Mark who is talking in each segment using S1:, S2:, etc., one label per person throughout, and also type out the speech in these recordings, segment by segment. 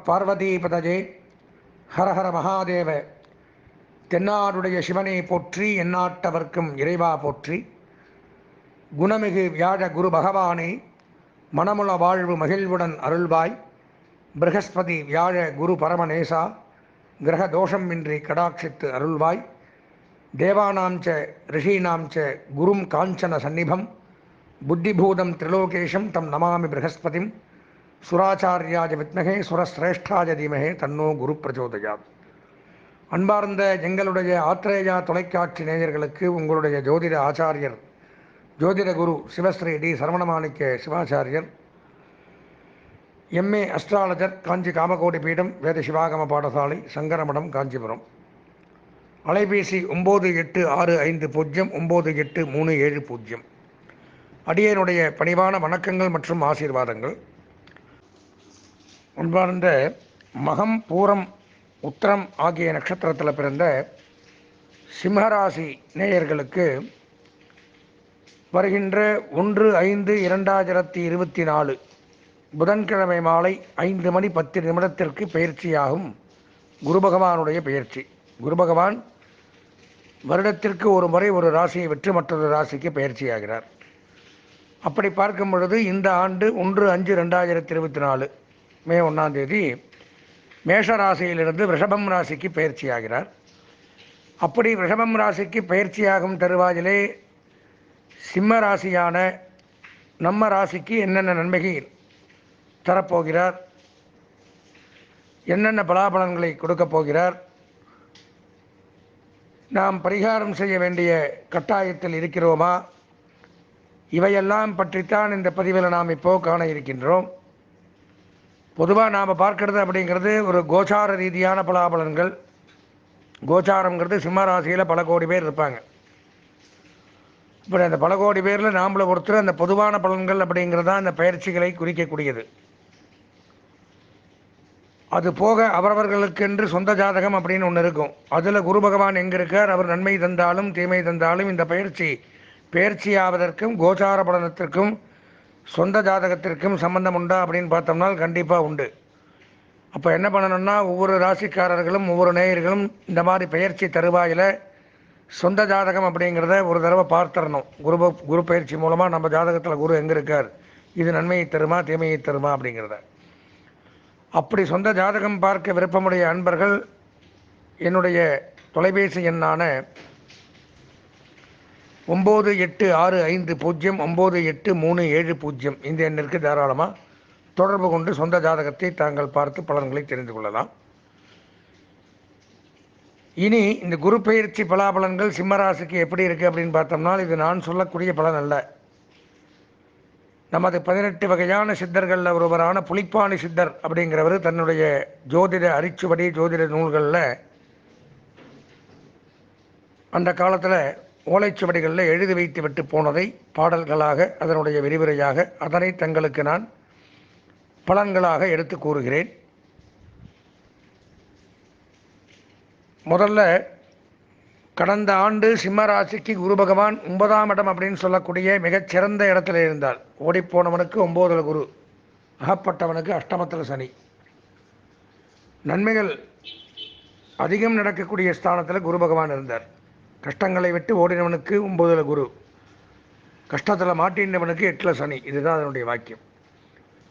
S1: பார்வதீபதஜே ஹர ஹர மகாதேவ. தென்னாடுடைய சிவனை போற்றி, எந்நாட்டவர்க்கும் இறைவா போற்றி. குணமிகு வியாழ குரு பகவானே, மனமுள வாழ்வு மகிழ்வுடன் அருள்வாய். ப்ரஹஸ்பதி வியாழ குரு பரமநேசா, கிரக தோஷமின்றி கடாட்சித்து அருள்வாய். தேவானாம் ச ரிஷீனாம் ச குரும் காஞ்சன சந்நிபம், புத்திபூதம் திரிலோகேஷம் தம் நமாமி ப்ரஹஸ்பதிம். சுராச்சாரியாஜ வித்மகே சுரஸ்ரேஷ்டாஜ தீமகே தன்னோ குரு பிரச்சோதயாத். அன்பார்ந்த எங்களுடைய ஆத்ரேயா தொலைக்காட்சி நேயர்களுக்கு உங்களுடைய ஜோதிட ஆச்சாரியர் ஜோதிட குரு சிவஸ்ரீ டி சரவணமாணிக்க சிவாச்சாரியர், எம்ஏ அஸ்ட்ராலஜர், காஞ்சி காமகோடி பீடம், வேத சிவாகம பாடசாலை, சங்கரமடம், காஞ்சிபுரம். அலைபேசி 9865098370. அடியனுடைய பணிவான வணக்கங்கள் மற்றும் ஆசீர்வாதங்கள். அன்பார்ந்த மகம், பூரம், உத்திரம் ஆகிய நட்சத்திரத்தில் பிறந்த சிம்மராசி நேயர்களுக்கு வருகின்ற 1/5/2024 புதன்கிழமை மாலை 5:10 பயிற்சியாகும் குரு பகவானுடைய பயிற்சி. குரு பகவான் வருடத்திற்கு ஒரு முறை ஒரு ராசியை விட்டு மற்றொரு ராசிக்கு பயிற்சியாகிறார். அப்படி பார்க்கும் பொழுது இந்த ஆண்டு 1/5/2024 மே 1ஆம் தேதி மேஷ ராசியிலிருந்து ரிஷபம் ராசிக்கு பயிற்சியாகிறார். அப்படி ரிஷபம் ராசிக்கு பயிற்சியாகும் தருவாயிலே சிம்ம ராசியான நம்ம ராசிக்கு என்னென்ன நன்மைகள் தரப்போகிறார், என்னென்ன பலாபலன்களை கொடுக்கப் போகிறார், நாம் பரிகாரம் செய்ய வேண்டிய கட்டாயத்தில் இருக்கிறோமா, இவையெல்லாம் பற்றித்தான் இந்த பதிவில் நாம் இப்போது காண இருக்கின்றோம். பொதுவாக நாம் பார்க்கறது அப்படிங்கிறது ஒரு கோச்சார ரீதியான பலாபலன்கள். கோச்சாரங்கிறது சிம்ம ராசியில் பல கோடி பேர் இருப்பாங்க. இப்படி அந்த பல கோடி பேரில் நாமளை ஒருத்தர் அந்த பொதுவான பலன்கள் அப்படிங்கிறது தான் இந்த பயிற்சிகளை குறிக்கக்கூடியது. அது போக அவரவர்களுக்கென்று சொந்த ஜாதகம் அப்படின்னு ஒன்று இருக்கும். அதில் குரு பகவான் எங்கே இருக்கார், அவர் நன்மை தந்தாலும் தீமை தந்தாலும் இந்த பயிற்சியாவதற்கும் கோச்சார பலனத்திற்கும் சொந்த ஜாதகத்திற்கும் சம்பந்தம் உண்டா அப்படின்னு பார்த்தோம்னா கண்டிப்பாக உண்டு. அப்போ என்ன பண்ணணும்னா, ஒவ்வொரு ராசிக்காரர்களும் ஒவ்வொரு நேயர்களும் இந்த மாதிரி பயிற்சி தருவாயில் சொந்த ஜாதகம் அப்படிங்கிறத ஒரு தடவை பார்த்துடணும். குரு பயிற்சி மூலமாக நம்ம ஜாதகத்தில் குரு எங்கே இருக்கார், இது நன்மையை தருமா தீமையை தருமா அப்படிங்கிறத. அப்படி சொந்த ஜாதகம் பார்க்க விருப்பமுடைய அன்பர்கள் என்னுடைய தொலைபேசி எண்ணான 9865098370 இந்த எண்ணிற்கு தாராளமாக தொடர்பு கொண்டு சொந்த ஜாதகத்தை தாங்கள் பார்த்து பலன்களை தெரிந்து கொள்ளலாம். இனி இந்த குரு பயிற்சி பலாபலன்கள் சிம்மராசிக்கு எப்படி இருக்குது அப்படின்னு பார்த்தோம்னா, இது நான் சொல்லக்கூடிய பலன் அல்ல. நமது 18 வகையான சித்தர்களில் ஒருவரான புலிப்பாணி சித்தர் அப்படிங்கிறவர் தன்னுடைய ஜோதிட அரிச்சுவடி ஜோதிட நூல்களில் அந்த காலத்தில் ஓலைச்சுவடிகளில் எழுதி வைத்து விட்டு போனதை பாடல்களாக, அதனுடைய விரிவுரையாக, அதனை தங்களுக்கு நான் பலன்களாக எடுத்து கூறுகிறேன். முதல்ல கடந்த ஆண்டு சிம்மராசிக்கு குரு பகவான் 9ஆம் இடம் அப்படின்னு சொல்லக்கூடிய மிகச்சிறந்த இடத்துல இருந்தார். ஓடிப்போனவனுக்கு 9ல் குரு, அகப்பட்டவனுக்கு அஷ்டமத்தில் சனி. நன்மைகள் அதிகம் நடக்கக்கூடிய ஸ்தானத்தில் குரு பகவான் இருந்தார். கஷ்டங்களை விட்டு ஓடினவனுக்கு 9ல் குரு, கஷ்டத்தில் மாட்டினவனுக்கு 8ல் சனி. இதுதான் அதனுடைய வாக்கியம்.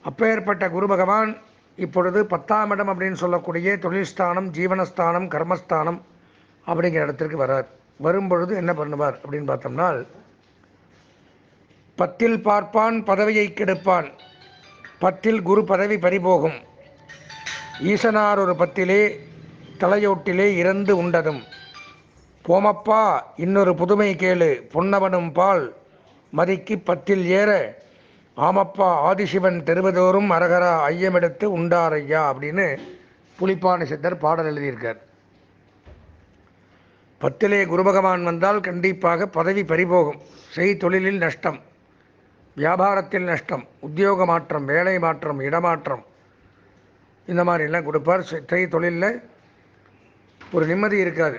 S1: அப்பேற்பட்ட குரு பகவான் இப்பொழுது 10ஆம் இடம் அப்படின்னு சொல்லக்கூடிய தொழில் ஸ்தானம், ஜீவனஸ்தானம், கர்மஸ்தானம் அப்படிங்கிற இடத்திற்கு வரார். வரும்பொழுது என்ன பண்ணுவார் அப்படின்னு பார்த்தோம்னா, 10ல் பார்ப்பான் பதவியை கெடுப்பான், 10ல் குரு பதவி பறிபோகும், ஈசனார் ஒரு 10லே தலையோட்டிலே இறந்து உண்டதும், போமப்பா இன்னொரு புதுமை கேளு, பொன்னவனும் பால் மதிக்கு 10ல் ஏற, ஆமப்பா ஆதிசிவன் தெருவதோறும் அரகரா ஐயமெடுத்து உண்டாரையா அப்படின்னு புலிப்பாணி சித்தர் பாடல் எழுதியிருக்கார். 10லே குரு பகவான் வந்தால் கண்டிப்பாக பதவி பறிபோகும், தொழிலில் நஷ்டம், வியாபாரத்தில் நஷ்டம், உத்தியோக மாற்றம், வேலை மாற்றம், இடமாற்றம், இந்த மாதிரிலாம் கொடுப்பார். தொழிலில் ஒரு நிம்மதி இருக்காது.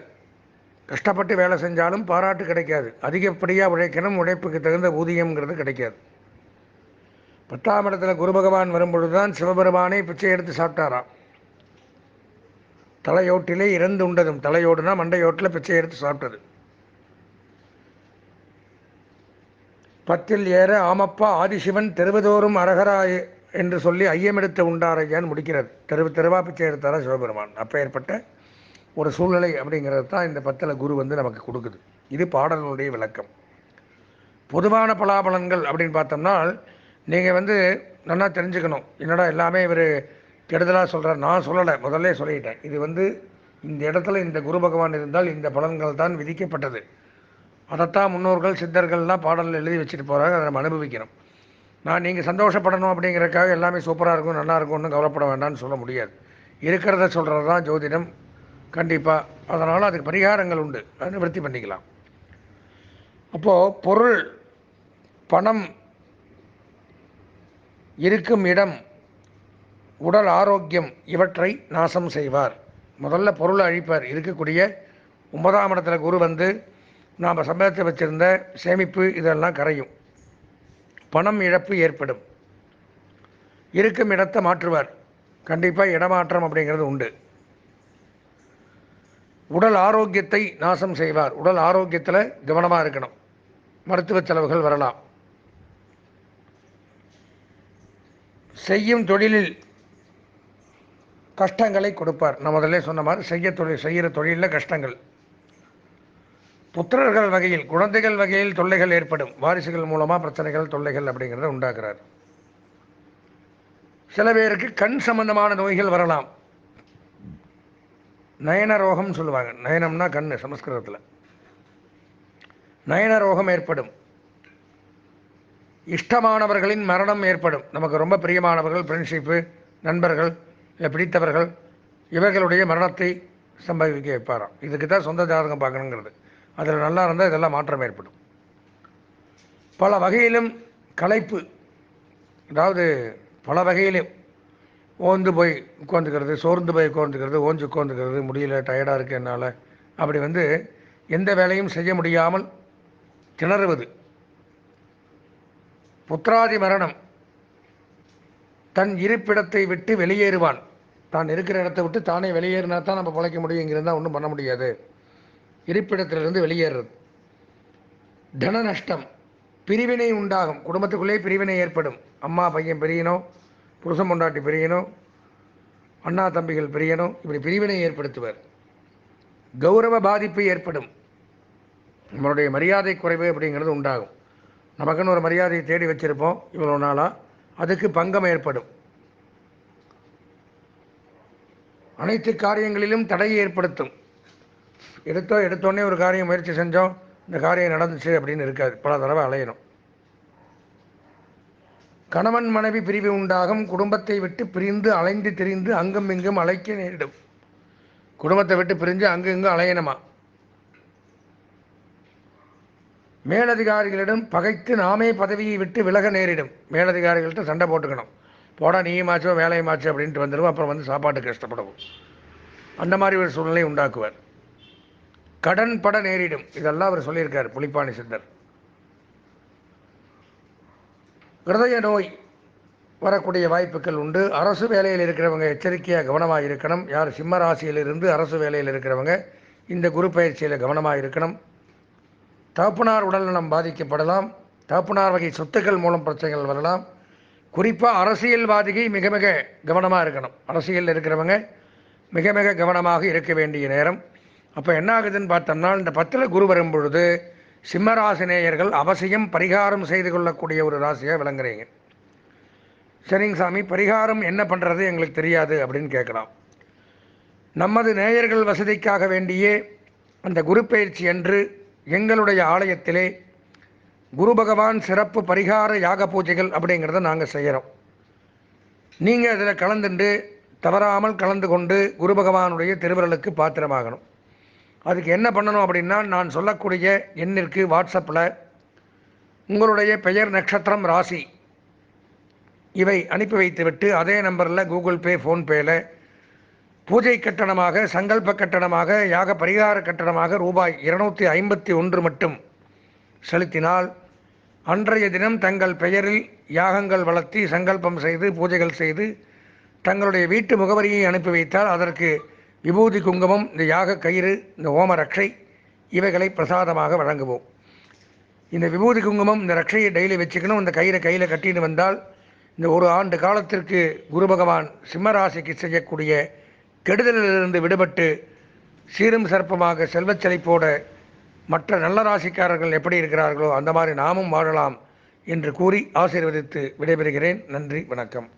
S1: கஷ்டப்பட்டு வேலை செஞ்சாலும் பாராட்டு கிடைக்காது. அதிகப்படியாக உழைக்கணும், உழைப்புக்கு தகுந்த ஊதியம்ங்கிறது கிடைக்காது. 10ஆம் இடத்துல குரு பகவான் வரும்பொழுது தான் சிவபெருமானை பிச்சை எடுத்து சாப்பிட்டாராம். தலையோட்டிலே இறந்து உண்டதும், தலையோடுனா மண்டையோட்டில் பிச்சை எடுத்து சாப்பிட்டது. 10 ஏற ஆமப்பா ஆதிசிவன் தெருவுதோறும் அரகரா என்று சொல்லி ஐயமெடுத்து உண்டாரையான்னு முடிக்கிறது. தெருவு தெருவா பிச்சை எடுத்தாரா சிவபெருமான். அப்போ ஏற்பட்ட ஒரு சூழ்நிலை அப்படிங்கிறது தான் இந்த 10 குரு நமக்கு கொடுக்குது. இது பாடல்களுடைய விளக்கம். பொதுவான பலாபலன்கள் அப்படின்னு பார்த்தோம்னா, நீங்கள் நல்லா தெரிஞ்சுக்கணும். என்னடா எல்லாமே இவர் கெடுதலாக சொல்கிறார். நான் சொல்லலை, முதல்ல சொல்லிட்டேன். இது இந்த இடத்துல இந்த குரு பகவான் இருந்தால் இந்த பலன்கள் தான் விதிக்கப்பட்டது. அதைத்தான் முன்னோர்கள் சித்தர்கள்லாம் பாடலில் எழுதி வச்சுட்டு போகிறாங்க. அதை நம்ம அனுபவிக்கணும். நீங்கள் சந்தோஷப்படணும் அப்படிங்கிறதுக்காக எல்லாமே சூப்பராக இருக்கும், நல்லா இருக்கும், ஒன்றும் கவலைப்பட வேண்டாம்னு சொல்ல முடியாது. இருக்கிறத சொல்கிறது தான் ஜோதிடம் கண்டிப்பாக. அதனால் அதுக்கு பரிகாரங்கள் உண்டு, அதை நிவர்த்தி பண்ணிக்கலாம். அப்போது பொருள், பணம் இருக்கும் இடம், உடல் ஆரோக்கியம் இவற்றை நாசம் செய்வார். முதல்ல பொருளை அழிப்பார். இருக்கக்கூடிய 9ஆம் இடத்துல குரு நாம் சம்பாதித்து வச்சுருந்த சேமிப்பு இதெல்லாம் கரையும். பணம் இழப்பு ஏற்படும். இருக்கும் இடத்தை மாற்றுவார். கண்டிப்பாக இடமாற்றம் அப்படிங்கிறது உண்டு. உடல் ஆரோக்கியத்தை நாசம் செய்வார். உடல் ஆரோக்கியத்தில் கவனமாக இருக்கணும். மருத்துவ செலவுகள் வரலாம். செய்யும் தொழிலில் கஷ்டங்களை கொடுப்பார். நான் முதல்ல சொன்ன மாதிரி செய்கிற தொழிலில் கஷ்டங்கள். புத்திரர்கள் வகையில், குழந்தைகள் வகையில் தொல்லைகள் ஏற்படும். வாரிசுகள் மூலமாக பிரச்சனைகள், தொல்லைகள் அப்படிங்கிறத உண்டாக்குறார். சில பேருக்கு கண் சம்பந்தமான நோய்கள் வரலாம். நயன ரோகம் சொல்லுவாங்க. நயனம்னா கண் சமஸ்கிருதத்தில். நயன ரோகம் ஏற்படும். இஷ்டமானவர்களின் மரணம் ஏற்படும். நமக்கு ரொம்ப பிரியமானவர்கள், ஃப்ரெண்ட்ஷிப்பு, நண்பர்கள், பிடித்தவர்கள், இவர்களுடைய மரணத்தை சம்பவிக்க வைப்பாராம். இதுக்கு தான் சொந்த ஜாதகம் பார்க்கணுங்கிறது. அதில் நல்லா இருந்தால் இதெல்லாம் மாற்றம் ஏற்படும். பல வகையிலும் களைப்பு, அதாவது பல வகையிலும் ஓந்து போய் உட்காந்துக்கிறது, சோர்ந்து போய் உட்காந்துக்கிறது, ஓஞ்சு உட்காந்துக்கிறது, முடியல, டயர்டாக இருக்குது என்னால், அப்படி எந்த வேலையும் செய்ய முடியாமல் திணறுவது. புத்திராதி மரணம். தன் இருப்பிடத்தை விட்டு வெளியேறுவான். தான் இருக்கிற இடத்தை விட்டு தானே வெளியேறினா தான் நம்ம பிழைக்க முடியும். இங்கிருந்தால் ஒன்றும் பண்ண முடியாது. இருப்பிடத்திலிருந்து வெளியேறுறது. தன நஷ்டம். பிரிவினை உண்டாகும். குடும்பத்துக்குள்ளே பிரிவினை ஏற்படும். அம்மா பையன் பிரியணும், புருஷன் பொண்டாட்டி பிரியணும், அண்ணா தம்பிகள் பிரியணும், இப்படி பிரிவினை ஏற்படுத்துவார். கௌரவ பாதிப்பு ஏற்படும். நம்மளுடைய மரியாதை குறைவு அப்படிங்கிறது உண்டாகும். நமக்குன்னு ஒரு மரியாதையை தேடி வச்சுருப்போம் இவ்வளோ நாளாக, அதுக்கு பங்கம் ஏற்படும். அனைத்து காரியங்களிலும் தடையை ஏற்படுத்தும். எடுத்தோடனே ஒரு காரியம் முயற்சி செஞ்சோம், இந்த காரியம் நடந்துச்சு அப்படின்னு இருக்காது. பல தடவை அலையணும். கணவன் மனைவி பிரிவு உண்டாகும். குடும்பத்தை விட்டு பிரிந்து அலைந்து திரிந்து அங்கும் இங்கும் அலைக்க நேரிடும். குடும்பத்தை விட்டு பிரிஞ்சு அங்கு இங்கும் அலையணுமா. மேலதிகாரிகளிடம் பகைத்து நாமே பதவியை விட்டு விலக நேரிடும். மேலதிகாரிகள்கிட்ட சண்டை போட்டுக்கணும். போடா நீயுமாச்சோ வேலையுமாச்சோ அப்படின்ட்டு வந்துடுவோம். அப்புறம் சாப்பாட்டுக்கு கஷ்டப்படுவோம். அந்த மாதிரி ஒரு சூழ்நிலை உண்டாக்குவார். கடன் பட நேரிடும். இதெல்லாம் அவர் சொல்லியிருக்கார் புலிப்பாணி சித்தர். ஹிருதய நோய் வரக்கூடிய வாய்ப்புகள் உண்டு. அரசு வேலையில் இருக்கிறவங்க எச்சரிக்கையாக கவனமாக இருக்கணும். யார் சிம்ம ராசியிலிருந்து அரசு வேலையில் இருக்கிறவங்க இந்த குரு பயிற்சியில் கவனமாக இருக்கணும். தகப்பனார் உடல்நலம் பாதிக்கப்படலாம். தகப்பனார் வகை சொத்துக்கள் மூலம் பிரச்சனைகள் வரலாம். குறிப்பாக அரசியல்வாதிகை மிக மிக கவனமாக இருக்கணும். அரசியலில் இருக்கிறவங்க மிக மிக கவனமாக இருக்க வேண்டிய நேரம். அப்போ என்ன ஆகுதுன்னு பார்த்தோம்னா, இந்த 10 குரு வரும் பொழுது சிம்மராசினேயர்கள் அவசியம் பரிகாரம் செய்து கொள்ளக்கூடிய ஒரு ராசியாக விளங்குறீங்க. சரிங்க சாமி, பரிகாரம் என்ன பண்ணுறது எங்களுக்கு தெரியாது அப்படின்னு கேட்கலாம். நமது நேயர்கள் வசதிக்காக வேண்டியே அந்த குரு பயிற்சி அன்று எங்களுடைய ஆலயத்திலே குரு பகவான் சிறப்பு பரிகார யாக பூஜைகள் அப்படிங்கிறத நாங்கள் செய்கிறோம். நீங்கள் அதில் கலந்துண்டு தவறாமல் கலந்து கொண்டு குரு பகவானுடைய திருவருளுக்கு பாத்திரமாகணும். அதுக்கு என்ன பண்ணணும் அப்படின்னா, நான் சொல்லக்கூடிய எண்ணிற்கு வாட்ஸ்அப்பில் உங்களுடைய பெயர், நட்சத்திரம், ராசி இவை அனுப்பி வைத்துவிட்டு அதே நம்பரில் கூகுள் பே, ஃபோன்பேயில் பூஜை கட்டணமாக, சங்கல்ப கட்டணமாக, யாக பரிகார கட்டணமாக ரூபாய் 251 மட்டும் செலுத்தினால் அன்றைய தினம் தங்கள் பெயரில் யாகங்கள் வளர்த்தி சங்கல்பம் செய்து பூஜைகள் செய்து தங்களுடைய வீட்டு முகவரியை அனுப்பி வைத்தால் அதற்கு விபூதி குங்குமம், இந்த யாக கயிறு, இந்த ஓம ரட்சை இவைகளை பிரசாதமாக வழங்குவோம். இந்த விபூதி குங்குமம், இந்த ரட்சையை டெய்லி வச்சுக்கணும். இந்த கயிறை கையில் கட்டின்னு வந்தால் இந்த ஒரு ஆண்டு காலத்திற்கு குரு பகவான் சிம்மராசிக்கு செய்யக்கூடிய கெடுதலிலிருந்து விடுபட்டு சீரும் சிறப்புமாக செல்வச் செழிப்போட மற்ற நல்ல ராசிக்காரர்கள் எப்படி இருக்கிறார்களோ அந்த மாதிரி நாமும் வாழலாம் என்று கூறி ஆசீர்வதித்து விடைபெறுகிறேன். நன்றி, வணக்கம்.